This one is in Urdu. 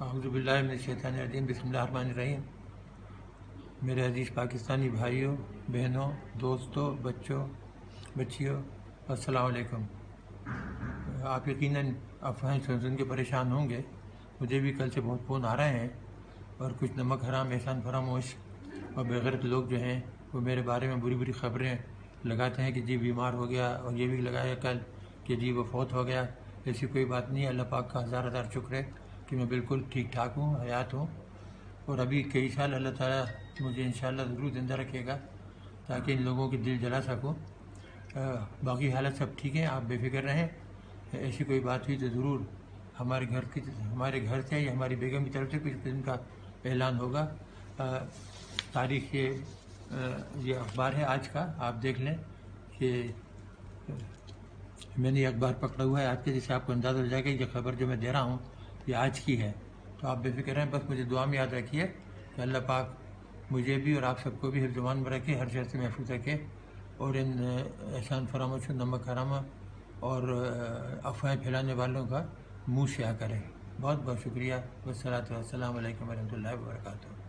اعوذ باللہ من الشیطان الرجیم، بسم اللہ الرحمن الرحیم۔ میرے عزیز پاکستانی بھائیوں، بہنوں، دوستوں، بچوں، بچیوں، السلام علیکم۔ آپ یقیناً افواہیں سن کے پریشان ہوں گے۔ مجھے بھی کل سے بہت فون آ رہے ہیں، اور کچھ نمک حرام، احسان فراموش اور بےغیرت لوگ جو ہیں وہ میرے بارے میں بری بری خبریں لگاتے ہیں کہ جی بیمار ہو گیا، اور یہ بھی لگایا کل کہ جی وہ فوت ہو گیا۔ ایسی کوئی بات نہیں ہے، اللہ پاک کا ہزار ہزار شکر ہے کہ میں بالکل ٹھیک ٹھاک ہوں، حیات ہوں، اور ابھی کئی سال اللہ تعالیٰ مجھے انشاءاللہ ضرور زندہ رکھے گا تاکہ ان لوگوں کے دل جلا سکوں۔ باقی حالت سب ٹھیک ہے، آپ بے فکر رہیں۔ ایسی کوئی بات ہوئی تو ضرور ہمارے گھر سے یا ہماری بیگم کی طرف سے کچھ قسم کا اعلان ہوگا۔ تاریخ یہ اخبار ہے آج کا، آپ دیکھ لیں کہ میں نے یہ اخبار پکڑا ہوا ہے آج کے، جسے آپ کو اندازہ ہو جائے گا کہ یہ خبر جو میں دے رہا ہوں یہ آج کی ہے۔ تو آپ بے فکر رہیں، بس مجھے دعا میں یاد رکھیے کہ اللہ پاک مجھے بھی اور آپ سب کو بھی حفظ و امان میں رکھے، ہر شر سے محفوظ رکھے، اور ان احسان فراموش، نمک حرام اور افواہیں پھیلانے والوں کا منہ سیاہ کرے۔ بہت بہت شکریہ۔ والصلاۃ والسلام علیکم ورحمۃ اللہ وبرکاتہ۔